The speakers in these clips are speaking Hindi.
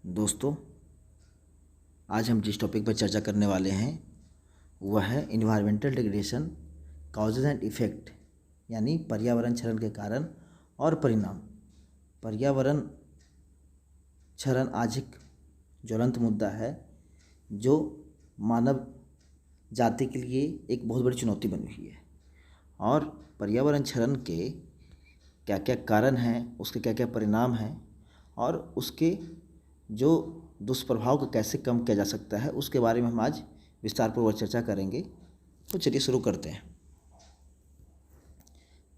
दोस्तों, आज हम जिस टॉपिक पर चर्चा करने वाले हैं वह है environmental degradation causes and effect, यानी पर्यावरण क्षरण के कारण और परिणाम। पर्यावरण क्षरण आज एक ज्वलंत मुद्दा है जो मानव जाति के लिए एक बहुत बड़ी चुनौती बनी हुई है। और पर्यावरण क्षरण के क्या क्या कारण हैं, उसके क्या क्या परिणाम हैं और उसके जो दुष्प्रभाव को कैसे कम किया जा सकता है, उसके बारे में हम आज विस्तारपूर्वक चर्चा करेंगे। तो चलिए शुरू करते हैं।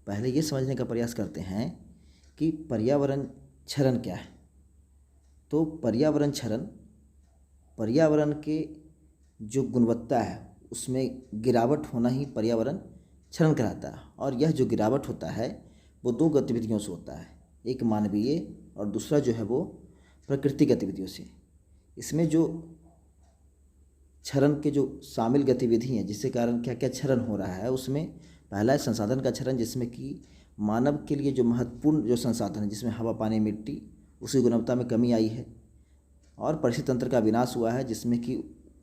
पहले ये समझने का प्रयास करते हैं कि पर्यावरण क्षरण क्या है। तो पर्यावरण क्षरण पर्यावरण के जो गुणवत्ता है उसमें गिरावट होना ही पर्यावरण क्षरण कहलाता है। और यह जो गिरावट होता है वो दो गतिविधियों से होता है, एक मानवीय और दूसरा जो है वो प्रकृति गतिविधियों से। इसमें जो क्षरण के जो शामिल गतिविधि हैं जिसके कारण क्या क्या क्षरण हो रहा है, उसमें पहला है संसाधन का क्षरण, जिसमें कि मानव के लिए जो महत्वपूर्ण जो संसाधन है जिसमें हवा पानी मिट्टी, उसकी गुणवत्ता में कमी आई है। और परिस्थिति तंत्र का विनाश हुआ है, जिसमें कि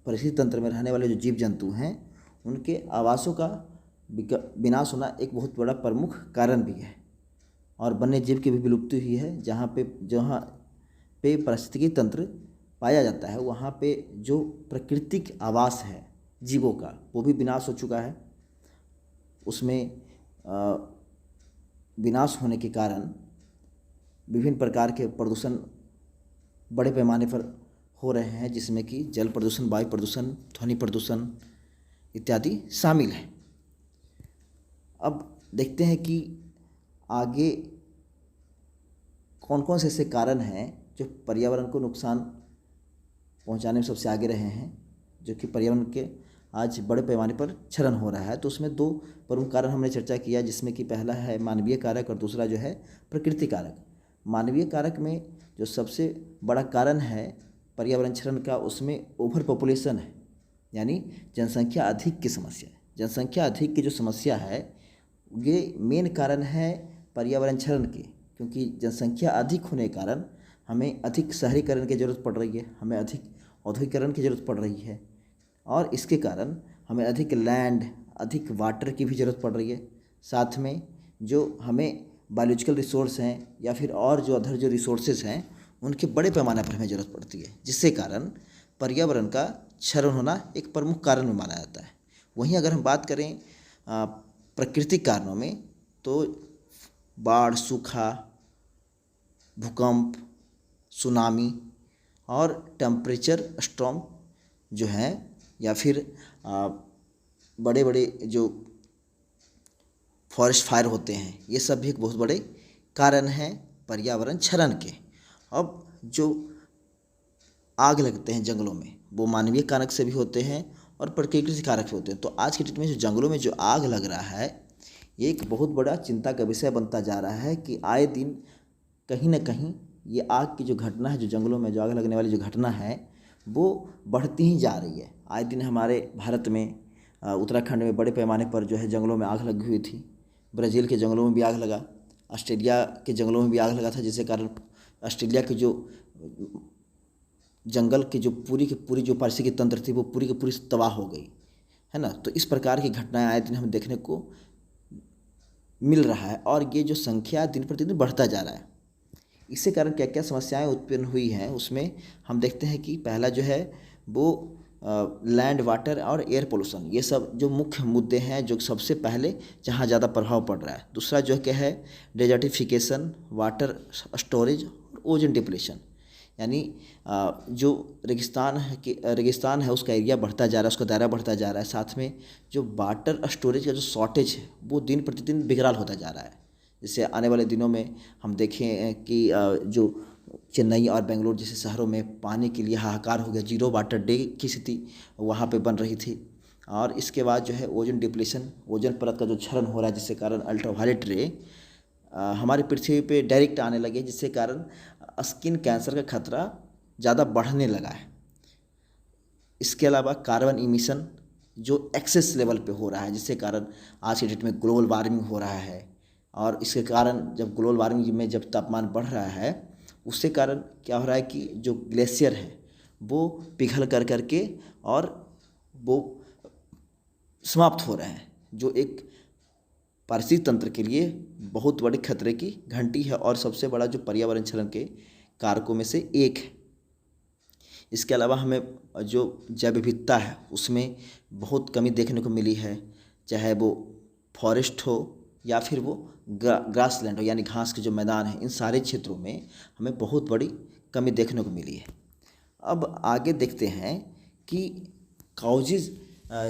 परिस्थिति तंत्र में रहने वाले जो जीव जंतु हैं उनके आवासों का विनाश होना एक बहुत बड़ा प्रमुख कारण भी है। और वन्य जीव की भी विलुप्ति हुई है। जहाँ पे पारिस्थितिकी तंत्र पाया जाता है वहाँ पे जो प्राकृतिक आवास है जीवों का वो भी विनाश हो चुका है। उसमें विनाश होने के कारण विभिन्न प्रकार के प्रदूषण बड़े पैमाने पर हो रहे हैं, जिसमें कि जल प्रदूषण, वायु प्रदूषण, ध्वनि प्रदूषण इत्यादि शामिल है। अब देखते हैं कि आगे कौन कौन से ऐसे कारण हैं जो पर्यावरण को नुकसान पहुंचाने में सबसे आगे रहे हैं, जो कि पर्यावरण के आज बड़े पैमाने पर क्षरण हो रहा है। तो उसमें दो प्रमुख कारण हमने चर्चा किया, जिसमें कि पहला है मानवीय कारक और दूसरा जो है प्रकृति कारक। मानवीय कारक में जो सबसे बड़ा कारण है पर्यावरण क्षरण का, उसमें ओवर पॉपुलेशन है, यानी जनसंख्या अधिक की समस्या है। जनसंख्या अधिक की जो समस्या है ये मेन कारण है पर्यावरण क्षरण के, क्योंकि जनसंख्या अधिक होने के कारण हमें अधिक शहरीकरण की ज़रूरत पड़ रही है, हमें अधिक औद्योगिकरण की ज़रूरत पड़ रही है और इसके कारण हमें अधिक लैंड, अधिक वाटर की भी ज़रूरत पड़ रही है। साथ में जो हमें बायोलॉजिकल रिसोर्स हैं या फिर और जो अदर जो रिसोर्सेज हैं उनके बड़े पैमाने पर हमें ज़रूरत पड़ती है, जिससे कारण पर्यावरण का क्षरण होना एक प्रमुख कारण माना जाता है। वहीं अगर हम बात करें प्राकृतिक कारणों में, तो बाढ़, सूखा, भूकंप, सुनामी और टेम्परेचर स्टॉर्म जो हैं, या फिर बड़े बड़े जो फॉरेस्ट फायर होते हैं, ये सब भी एक बहुत बड़े कारण हैं पर्यावरण क्षरण के। अब जो आग लगते हैं जंगलों में वो मानवीय कारक से भी होते हैं और प्रकृति कारक से होते हैं। तो आज की डेट में जो जंगलों में जो आग लग रहा है ये एक बहुत बड़ा चिंता का विषय बनता जा रहा है कि आए दिन कहीं ना कहीं ये आग की जो घटना है, जो जंगलों में जो आग लगने वाली जो घटना है वो बढ़ती ही जा रही है। आए दिन हमारे भारत में उत्तराखंड में बड़े पैमाने पर जो है जंगलों में आग लगी हुई थी। ब्राज़ील के जंगलों में भी आग लगा, ऑस्ट्रेलिया के जंगलों में भी आग लगा था, जिसके कारण ऑस्ट्रेलिया के जो जंगल की जो पूरी जो पारिस्थितिकी तंत्र थी वो पूरी की पूरी तबाह हो गई है ना। तो इस प्रकार की घटनाएं आए दिन हमें देखने को मिल रहा है और ये जो संख्या दिन प्रतिदिन बढ़ता जा रहा है। इससे कारण क्या क्या समस्याएं उत्पन्न हुई हैं उसमें हम देखते हैं कि पहला जो है वो लैंड, वाटर और एयर पोल्यूशन, ये सब जो मुख्य मुद्दे हैं जो सबसे पहले जहां ज़्यादा प्रभाव पड़ रहा है। दूसरा जो क्या है डेजर्टिफिकेशन, वाटर स्टोरेज और ओजोन डिप्लीशन, यानी जो रेगिस्तान है उसका एरिया बढ़ता जा रहा है, उसका दायरा बढ़ता जा रहा है। साथ में जो वाटर स्टोरेज का जो शॉर्टेज है वो दिन प्रतिदिन बिगड़ाल होता जा रहा है। जैसे आने वाले दिनों में हम देखें कि जो चेन्नई और बेंगलोर जैसे शहरों में पानी के लिए हाहाकार हो गया, 0 वाटर डे की स्थिति वहाँ पे बन रही थी। और इसके बाद जो है ओजोन डिप्लीशन, ओजोन परत का जो क्षरण हो रहा है, जिससे कारण अल्ट्रावायलेट रे हमारी पृथ्वी पे डायरेक्ट आने लगे, जिससे कारण स्किन कैंसर का खतरा ज़्यादा बढ़ने लगा है। इसके अलावा कार्बन इमिशन जो एक्सेस लेवल पे हो रहा है, जिससे कारण आज के डेट में ग्लोबल वार्मिंग हो रहा है। और इसके कारण जब ग्लोबल वार्मिंग में जब तापमान बढ़ रहा है उसके कारण क्या हो रहा है कि जो ग्लेशियर है वो पिघल कर करके और वो समाप्त हो रहे हैं, जो एक पारिस्थितिक तंत्र के लिए बहुत बड़े खतरे की घंटी है और सबसे बड़ा जो पर्यावरण क्षरण के कारकों में से एक है। इसके अलावा हमें जो जैव विविधता है उसमें बहुत कमी देखने को मिली है, चाहे वो फॉरेस्ट हो या फिर वो ग्रासलैंड हो यानी घास के जो मैदान हैं, इन सारे क्षेत्रों में हमें बहुत बड़ी कमी देखने को मिली है। अब आगे देखते हैं कि काउजेज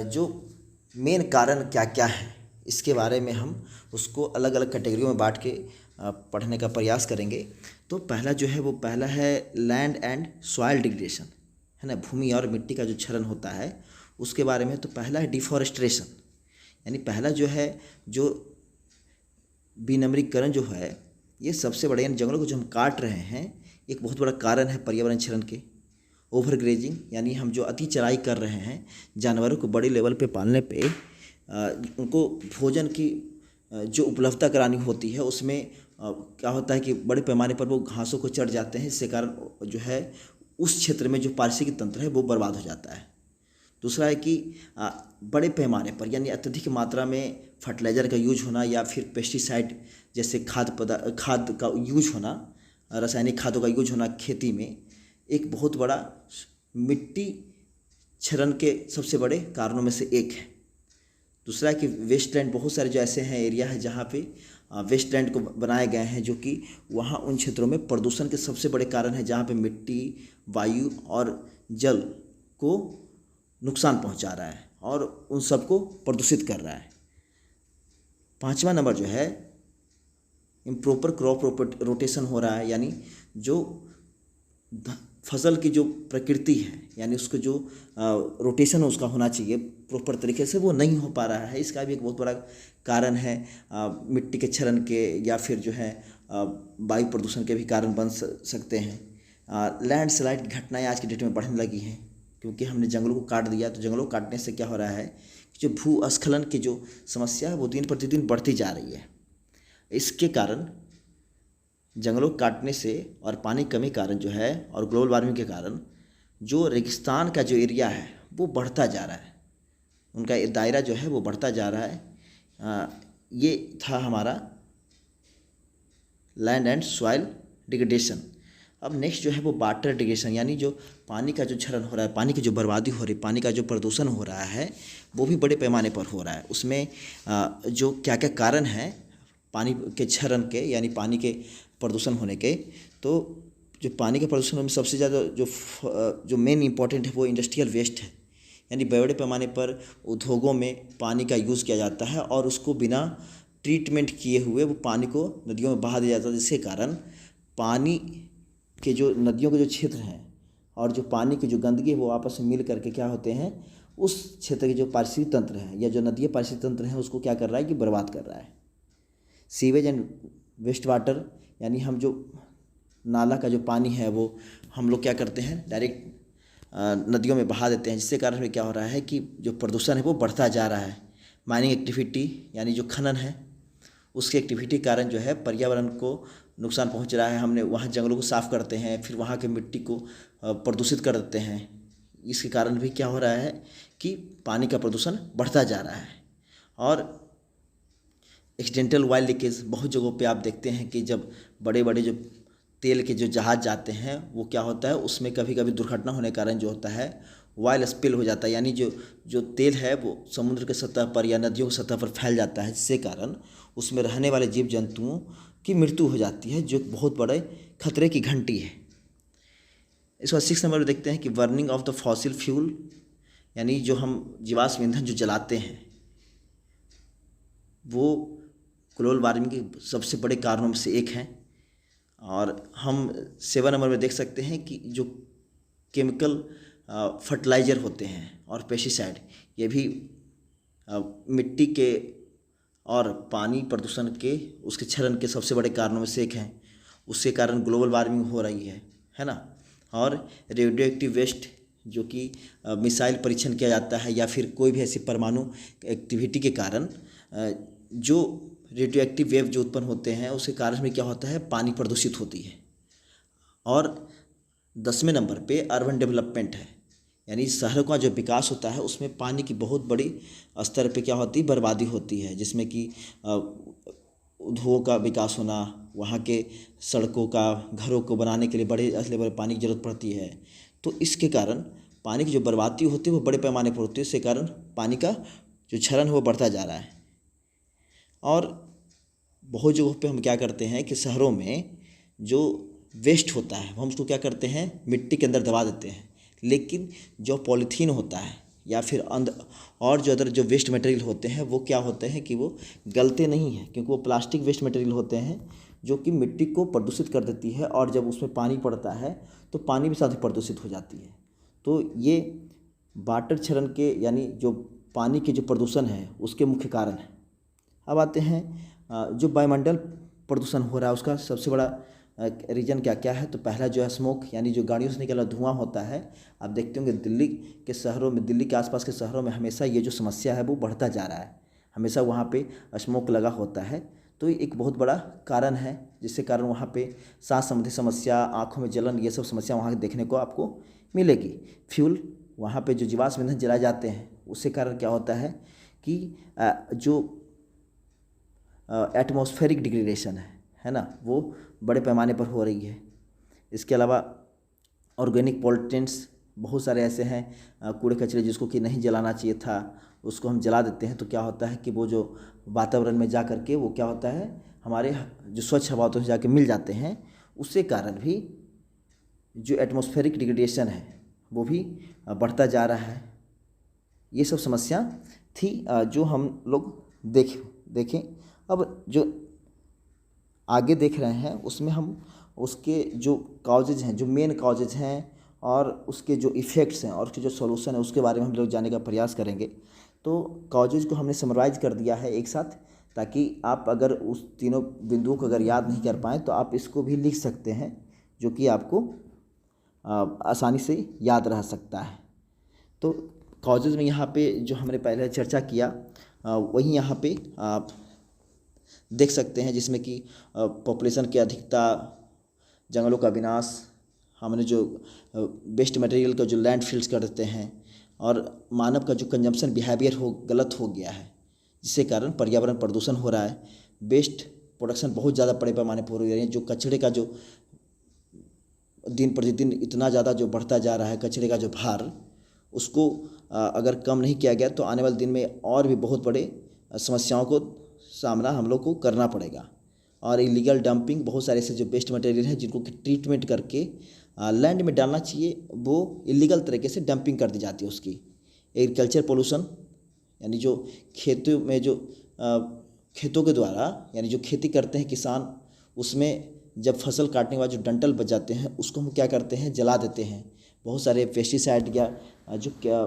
जो मेन कारण क्या क्या है, इसके बारे में हम उसको अलग अलग कैटेगरियों में बांट के पढ़ने का प्रयास करेंगे। तो पहला जो है वो पहला है लैंड एंड सॉइल डिग्रेडेशन, है ना, भूमि और मिट्टी का जो क्षरण होता है उसके बारे में। तो पहला है डिफॉरेस्ट्रेशन, यानी पहला जो है जो विनिर्माणीकरण जो है ये सबसे बड़ा, यानी जंगलों को जो हम काट रहे हैं एक बहुत बड़ा कारण है पर्यावरण क्षरण के। ओवर ग्रेजिंग, यानी हम जो अति चराई कर रहे हैं, जानवरों को बड़ी लेवल पे पालने पे उनको भोजन की जो उपलब्धता करानी होती है उसमें क्या होता है कि बड़े पैमाने पर वो घासों को चढ़ जाते हैं, इसके कारण जो है उस क्षेत्र में जो पारिस्थितिक तंत्र है वो बर्बाद हो जाता है। दूसरा है कि बड़े पैमाने पर यानी अत्यधिक मात्रा में फर्टिलाइज़र का यूज होना या फिर पेस्टिसाइड जैसे खाद का यूज होना, रासायनिक खादों का यूज होना खेती में एक बहुत बड़ा मिट्टी क्षरण के सबसे बड़े कारणों में से एक है। दूसरा है कि वेस्टलैंड, बहुत सारे जो ऐसे हैं एरिया है जहाँ पे वेस्टलैंड को बनाए गए हैं जो कि वहाँ उन क्षेत्रों में प्रदूषण के सबसे बड़े कारण है, जहाँ पे मिट्टी, वायु और जल को नुकसान पहुँचा रहा है और उन सबको प्रदूषित कर रहा है। पाँचवा नंबर जो है इम्प्रॉपर क्रॉप रोटेशन हो रहा है, यानी जो फसल की जो प्रकृति है यानी उसको जो रोटेशन उसका होना चाहिए प्रॉपर तरीके से वो नहीं हो पा रहा है। इसका भी एक बहुत बड़ा कारण है मिट्टी के क्षरण के या फिर जो है वायु प्रदूषण के भी कारण बन सकते हैं। लैंडस्लाइड की घटनाएं आज की डेट में बढ़ने लगी हैं क्योंकि हमने जंगलों को काट दिया। तो जंगलों को काटने से क्या हो रहा है कि जो भूस्खलन की जो समस्या है वो दिन प्रतिदिन बढ़ती जा रही है। इसके कारण जंगलों काटने से और पानी कमी कारण जो है और ग्लोबल वार्मिंग के कारण जो रेगिस्तान का जो एरिया है वो बढ़ता जा रहा है, उनका दायरा जो है वो बढ़ता जा रहा है। ये था हमारा लैंड एंड सॉइल डिग्रेडेशन। अब नेक्स्ट जो है वो वाटर डिग्रेडेशन, यानी जो पानी का जो क्षरण हो रहा है, पानी की जो बर्बादी हो रही है, पानी का जो प्रदूषण हो रहा है वो भी बड़े पैमाने पर हो रहा है। उसमें जो क्या क्या कारण हैं पानी के क्षरण के यानी पानी के प्रदूषण होने के, तो जो पानी के प्रदूषण में सबसे ज़्यादा जो मेन इम्पॉर्टेंट है वो इंडस्ट्रियल वेस्ट है, यानी बड़े पैमाने पर उद्योगों में पानी का यूज़ किया जाता है और उसको बिना ट्रीटमेंट किए हुए वो पानी को नदियों में बहा दिया जाता है, जिसके कारण पानी के जो नदियों के जो क्षेत्र हैं और जो पानी की जो गंदगी है वो आपस में मिल करके क्या होते हैं, उस क्षेत्र के जो पारिस्थितिक तंत्र हैं या जो नदीय पारिस्थितिक तंत्र हैं उसको क्या कर रहा है कि बर्बाद कर रहा है। सीवेज एंड वेस्ट वाटर, यानी हम जो नाला का जो पानी है वो हम लोग क्या करते हैं डायरेक्ट नदियों में बहा देते हैं, जिससे कारण हमें क्या हो रहा है कि जो प्रदूषण है वो बढ़ता जा रहा है। माइनिंग एक्टिविटी यानी जो खनन है उसकी एक्टिविटी कारण जो है पर्यावरण को नुकसान पहुंच रहा है। हमने वहाँ जंगलों को साफ़ करते हैं, फिर वहाँ के मिट्टी को प्रदूषित कर देते हैं। इसके कारण भी क्या हो रहा है कि पानी का प्रदूषण बढ़ता जा रहा है। और एक्सीडेंटल ऑयल लीकेज, बहुत जगहों पे आप देखते हैं कि जब बड़े बड़े जो तेल के जो जहाज़ जाते हैं वो क्या होता है उसमें कभी कभी दुर्घटना होने के कारण जो होता है ऑयल स्पिल हो जाता है, यानी जो तेल है वो समुद्र के सतह पर या नदियों की सतह पर फैल जाता है, जिससे कारण उसमें रहने वाले जीव जंतुओं की मृत्यु हो जाती है, जो बहुत बड़े खतरे की घंटी है। इसके बाद 6 नंबर पर देखते हैं कि burning of the fossil fuel, यानी जो हम जीवाश्म ईंधन जो जलाते हैं वो ग्लोबल वार्मिंग के सबसे बड़े कारणों में से एक है। और हम 7 नंबर में देख सकते हैं कि जो केमिकल फर्टिलाइज़र होते हैं और पेस्टिसाइड, ये भी मिट्टी के और पानी प्रदूषण के उसके क्षरण के सबसे बड़े कारणों में से एक हैं। उसके कारण ग्लोबल वार्मिंग हो रही है ना। और रेडियो एक्टिव वेस्ट, जो कि मिसाइल परीक्षण किया जाता है या फिर कोई भी ऐसी परमाणु एक्टिविटी के कारण जो रेडियो एक्टिव वेव जो उत्पन्न होते हैं उसके कारण में क्या होता है पानी प्रदूषित होती है। और 10वें नंबर पे अर्बन डेवलपमेंट है, यानी शहरों का जो विकास होता है उसमें पानी की बहुत बड़ी स्तर पे क्या होती है, बर्बादी होती है, जिसमें कि उद्योगों का विकास होना, वहाँ के सड़कों का, घरों को बनाने के लिए बड़े लेवल पानी की ज़रूरत पड़ती है। तो इसके कारण पानी की जो बर्बादी होती है वो बड़े पैमाने पर होती है, इसके कारण पानी का जो क्षरण है वो बढ़ता जा रहा है। और बहुत जगहों पे हम क्या करते हैं कि शहरों में जो वेस्ट होता है हम उसको क्या करते हैं, मिट्टी के अंदर दबा देते हैं, लेकिन जो पॉलीथीन होता है या फिर और जो अदर जो वेस्ट मटेरियल होते हैं वो क्या होते हैं कि वो गलते नहीं हैं, क्योंकि वो प्लास्टिक वेस्ट मटेरियल होते हैं जो कि मिट्टी को प्रदूषित कर देती है, और जब उसमें पानी पड़ता है तो पानी भी साथ ही प्रदूषित हो जाती है। तो ये वाटर क्षरण के यानी जो पानी के जो प्रदूषण है उसके मुख्य कारण है। अब आते हैं जो वायुमंडल प्रदूषण हो रहा है उसका सबसे बड़ा रीजन क्या क्या है। तो पहला जो है स्मोक, यानी जो गाड़ियों से निकला धुआं होता है। आप देखते होंगे दिल्ली के शहरों में, दिल्ली के आसपास के शहरों में हमेशा ये जो समस्या है वो बढ़ता जा रहा है, हमेशा वहाँ पे स्मोक लगा होता है। तो ये एक बहुत बड़ा कारण है जिसके कारण वहाँ पे सांस संबंधी समस्या, आँखों में जलन, ये सब समस्या वहाँ देखने को आपको मिलेगी। फ्यूल, वहाँ पे जो जीवाश्म ईंधन जलाए जाते हैं उसके कारण क्या होता है कि जो एटमॉस्फेरिक डिग्रेडेशन है ना, वो बड़े पैमाने पर हो रही है। इसके अलावा ऑर्गेनिक पॉल्यूटेंट्स बहुत सारे ऐसे हैं, कूड़े कचरे जिसको कि नहीं जलाना चाहिए था उसको हम जला देते हैं, तो क्या होता है कि वो जो वातावरण में जा कर के वो क्या होता है, हमारे जो स्वच्छ हवा तो जाके मिल जाते हैं, उसके कारण भी जो एटमॉस्फेरिक डिग्रेडेशन है वो भी बढ़ता जा रहा है। ये सब समस्या थी जो हम लोग देखें। अब जो आगे देख रहे हैं उसमें हम उसके जो कॉजेज हैं, जो मेन कॉजेज हैं और उसके जो इफ़ेक्ट्स हैं और उसके जो सॉल्यूशन है उसके बारे में हम लोग जानने का प्रयास करेंगे। तो कॉजेज को हमने समराइज कर दिया है एक साथ, ताकि आप अगर उस तीनों बिंदुओं को अगर याद नहीं कर पाएँ तो आप इसको भी लिख सकते हैं, जो कि आपको आसानी से याद रह सकता है। तो कॉजेज में यहाँ पे जो हमने पहले चर्चा किया वही यहाँ पे आप देख सकते हैं, जिसमें कि पॉपुलेशन की अधिकता, जंगलों का विनाश, हमने जो वेस्ट मटेरियल का जो लैंडफिल्स कर देते हैं, और मानव का जो कंजम्पशन बिहेवियर गलत हो गया है, जिसके कारण पर्यावरण प्रदूषण हो रहा है। वेस्ट प्रोडक्शन बहुत ज़्यादा बड़े पैमाने पर हो रही है, जो कचरे का जो दिन प्रतिदिन इतना ज़्यादा जो बढ़ता जा रहा है, कचरे का जो भार, उसको अगर कम नहीं किया गया तो आने वाले दिन में और भी बहुत बड़े समस्याओं को सामना हम लोग को करना पड़ेगा। और इलीगल डंपिंग, बहुत सारे ऐसे जो वेस्ट मटेरियल हैं जिनको कि ट्रीटमेंट करके लैंड में डालना चाहिए, वो इलीगल तरीके से डंपिंग कर दी जाती है उसकी। एग्रीकल्चर पोल्यूशन, यानी जो खेतों में जो खेतों के द्वारा, यानी जो खेती करते हैं किसान, उसमें जब फसल काटने के बाद जो डंठल बच जाते हैं उसको हम क्या करते हैं, जला देते हैं। बहुत सारे पेस्टिसाइड या जो क्या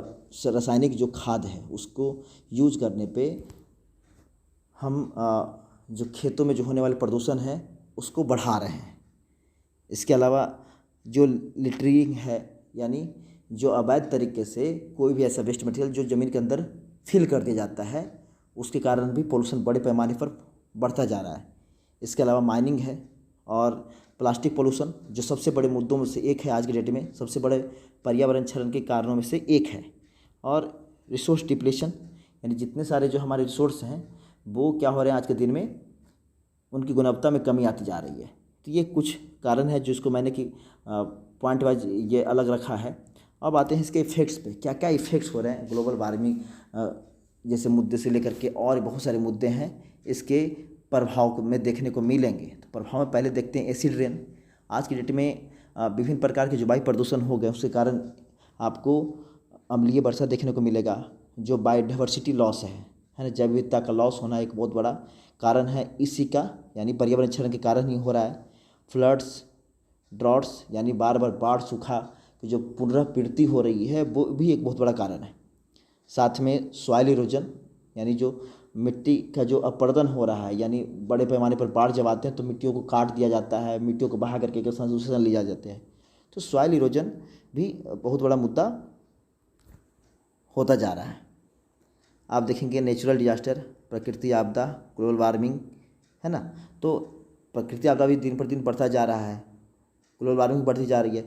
रासायनिक जो खाद है उसको यूज करने पे हम जो खेतों में जो होने वाले प्रदूषण है उसको बढ़ा रहे हैं। इसके अलावा जो लिटरिंग है, यानी जो अवैध तरीके से कोई भी ऐसा वेस्ट मटेरियल जो ज़मीन के अंदर फिल कर दिया जाता है, उसके कारण भी पोल्यूशन बड़े पैमाने पर बढ़ता जा रहा है। इसके अलावा माइनिंग है और प्लास्टिक पोल्यूशन, जो सबसे बड़े मुद्दों में से एक है आज की डेट में, सबसे बड़े पर्यावरण क्षरण के कारणों में से एक है। और रिसोर्स डिप्लेशन, यानी जितने सारे जो हमारे रिसोर्स हैं वो क्या हो रहे हैं आज के दिन में, उनकी गुणवत्ता में कमी आती जा रही है। तो ये कुछ कारण है जिसको मैंने कि पॉइंट वाइज ये अलग रखा है। अब आते हैं इसके इफ़ेक्ट्स पे, क्या क्या इफ़ेक्ट्स हो रहे हैं ग्लोबल वार्मिंग जैसे मुद्दे से लेकर के, और बहुत सारे मुद्दे हैं इसके प्रभाव में देखने को मिलेंगे। तो प्रभाव में पहले देखते हैं एसिड रेन। आज की डेट में विभिन्न प्रकार के जो वायु प्रदूषण हो गए उसके कारण आपको अम्लीय वर्षा देखने को मिलेगा। जो बायोडाइवर्सिटी लॉस है ना, जैव विविधता का लॉस होना एक बहुत बड़ा कारण है इसी का, यानी पर्यावरण क्षरण के कारण ही हो रहा है। फ्लड्स, ड्रॉट्स, यानी बार बार बाढ़, सूखा की जो पुनरावृत्ति हो रही है वो भी एक बहुत बड़ा कारण है। साथ में सॉइल इरोजन, यानी जो मिट्टी का जो अपरदन हो रहा है, यानी बड़े पैमाने पर बाढ़ जब आते हैं तो मिट्टियों को काट दिया जाता है, मिट्टियों को बहा करके संशोधन लिए जाते हैं। तो सॉइल इरोजन भी बहुत बड़ा मुद्दा होता जा रहा है। आप देखेंगे नेचुरल डिजास्टर, प्रकृति आपदा, ग्लोबल वार्मिंग, है ना, तो प्रकृति आपदा भी दिन पर दिन बढ़ता जा रहा है। ग्लोबल वार्मिंग बढ़ती जा रही है,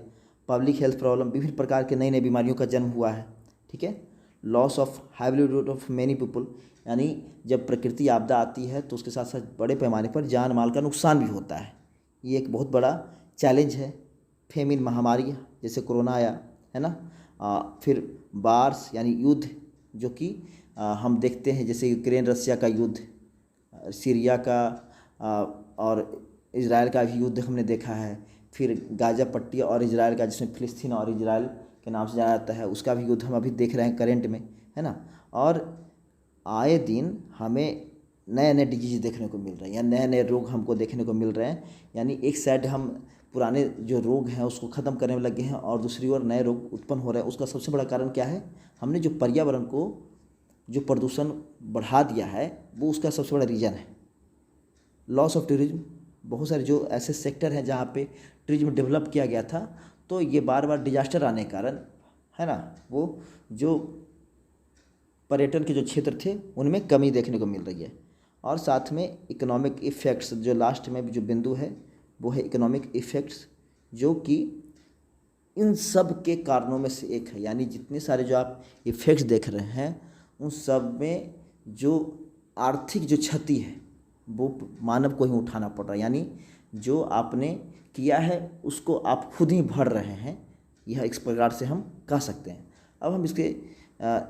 पब्लिक हेल्थ प्रॉब्लम, विभिन्न प्रकार के नई नई बीमारियों का जन्म हुआ है, ठीक है। Loss of livelihood of many people, यानी जब प्रकृति आपदा आती है तो उसके साथ साथ बड़े पैमाने पर जान माल का नुकसान भी होता है। ये एक बहुत बड़ा चैलेंज है। फेमिन महामारी जैसे कोरोना आया है ना, फिर बार्स यानी युद्ध जो कि हम देखते हैं, जैसे यूक्रेन रसिया का युद्ध, सीरिया का और इजराइल का भी युद्ध हमने देखा है। फिर गाजा पट्टी और इजराइल का, जिसमें फिलिस्तीन और इजराइल के नाम से जाना जाता है, उसका भी युद्ध हम अभी देख रहे हैं करेंट में, है ना। और आए दिन हमें नए नए डिजीज देखने को मिल रहे हैं या नए नए रोग हमको देखने को मिल रहे हैं। यानी एक साइड हम पुराने जो रोग हैं उसको ख़त्म करने में लगे हैं और दूसरी ओर नए रोग उत्पन्न हो रहे हैं। उसका सबसे बड़ा कारण क्या है? हमने जो पर्यावरण को जो प्रदूषण बढ़ा दिया है वो उसका सबसे बड़ा रीज़न है। लॉस ऑफ टूरिज्म, बहुत सारे जो ऐसे सेक्टर हैं जहाँ पे टूरिज्म डेवलप किया गया था, तो ये बार बार डिजास्टर आने के कारण, है ना, वो जो पर्यटन के जो क्षेत्र थे उनमें कमी देखने को मिल रही है। और साथ में इकोनॉमिक इफ़ेक्ट्स, जो लास्ट में जो बिंदु है वो है इकोनॉमिक इफ़ेक्ट्स, जो कि इन सब के कारणों में से एक है। यानी जितने सारे जो आप इफ़ेक्ट्स देख रहे हैं उन सब में जो आर्थिक जो क्षति है वो मानव को ही उठाना पड़ रहा है। यानी जो आपने किया है उसको आप खुद ही भर रहे हैं, यह एक प्रकार से हम कह सकते हैं। अब हम इसके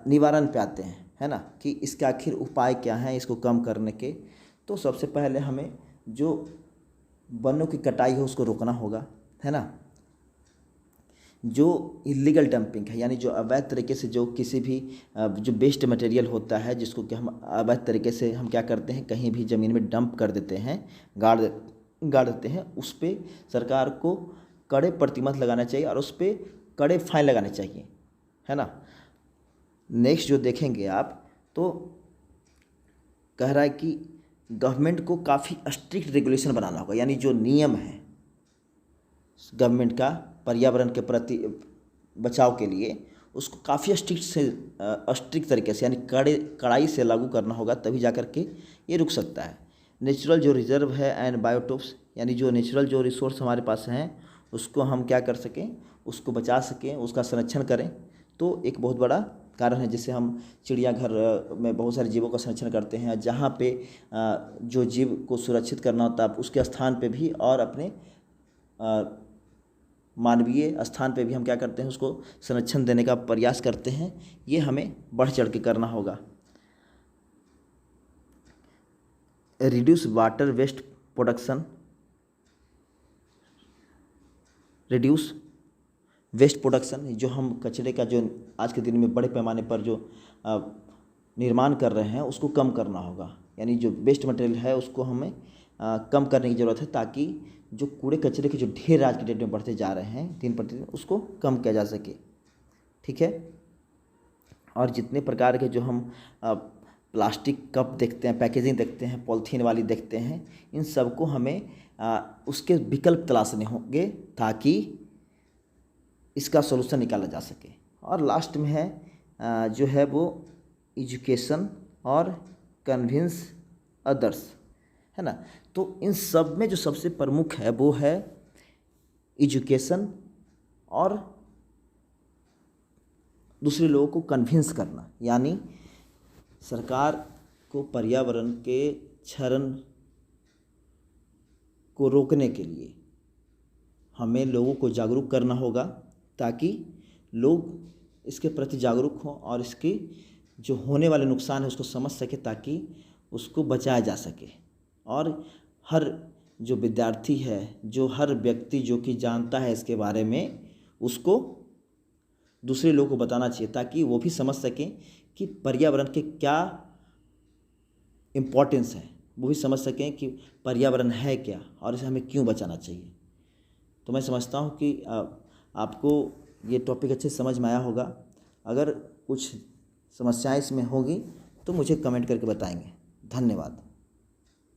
निवारण पे आते हैं, है ना, कि इसके आखिर उपाय क्या हैं इसको कम करने के। तो सबसे पहले हमें जो वनों की कटाई है उसको रोकना होगा, है ना। जो इलीगल डंपिंग है, यानी जो अवैध तरीके से जो किसी भी जो वेस्ट मटेरियल होता है जिसको कि हम अवैध तरीके से हम क्या करते हैं, कहीं भी ज़मीन में डंप कर देते हैं, गाड़ देते हैं, उस पर सरकार को कड़े प्रतिबंध लगाना चाहिए और उस पर कड़े फाइन लगाने चाहिए, है ना। नेक्स्ट जो देखेंगे आप तो कह रहा है कि गवर्नमेंट को काफ़ी स्ट्रिक्ट रेगुलेशन बनाना होगा। यानी जो नियम है गवर्नमेंट का पर्यावरण के प्रति बचाव के लिए उसको काफ़ी स्ट्रिक्ट तरीके से, यानी कड़ाई से लागू करना होगा, तभी जा कर के ये रुक सकता है। नेचुरल जो रिजर्व है एंड बायोटोप्स, यानी जो नेचुरल जो रिसोर्स हमारे पास हैं उसको हम क्या कर सकें, उसको बचा सकें, उसका संरक्षण करें, तो एक बहुत बड़ा कारण है। जैसे हम चिड़ियाघर में बहुत सारे जीवों का संरक्षण करते हैं, जहाँ पे जो जीव को सुरक्षित करना होता है उसके स्थान पे भी और अपने मानवीय स्थान पे भी हम क्या करते हैं, उसको संरक्षण देने का प्रयास करते हैं। ये हमें बढ़ चढ़ के करना होगा। Reduce water waste production, reduce waste production, जो हम कचरे का जो आज के दिन में बड़े पैमाने पर जो निर्माण कर रहे हैं उसको कम करना होगा। यानी जो वेस्ट मटेरियल है उसको हमें कम करने की ज़रूरत है, ताकि जो कूड़े कचरे के जो ढेर आज के डेट में बढ़ते जा रहे हैं दिन प्रतिदिन, उसको कम किया जा सके, ठीक है। और जितने प्रकार के जो हम प्लास्टिक कप देखते हैं, पैकेजिंग देखते हैं, पॉलीथीन वाली देखते हैं, इन सबको हमें उसके विकल्प तलाशने होंगे ताकि इसका सोल्यूशन निकाला जा सके। और लास्ट में है जो है वो एजुकेशन और कन्विंस अदर्स, है ना। तो इन सब में जो सबसे प्रमुख है वो है एजुकेशन और दूसरे लोगों को कन्विंस करना। यानी सरकार को पर्यावरण के क्षरण को रोकने के लिए हमें लोगों को जागरूक करना होगा, ताकि लोग इसके प्रति जागरूक हों और इसकी जो होने वाले नुकसान है उसको समझ सके, ताकि उसको बचाया जा सके। और हर जो विद्यार्थी है, जो हर व्यक्ति जो कि जानता है इसके बारे में, उसको दूसरे लोगों को बताना चाहिए, ताकि वो भी समझ सकें कि पर्यावरण के क्या इम्पोर्टेंस है, वो भी समझ सकें कि पर्यावरण है क्या और इसे हमें क्यों बचाना चाहिए। तो मैं समझता हूँ कि आपको ये टॉपिक अच्छे समझ में आया होगा। अगर कुछ समस्याएं इसमें होगी तो मुझे कमेंट करके बताएंगे। धन्यवाद।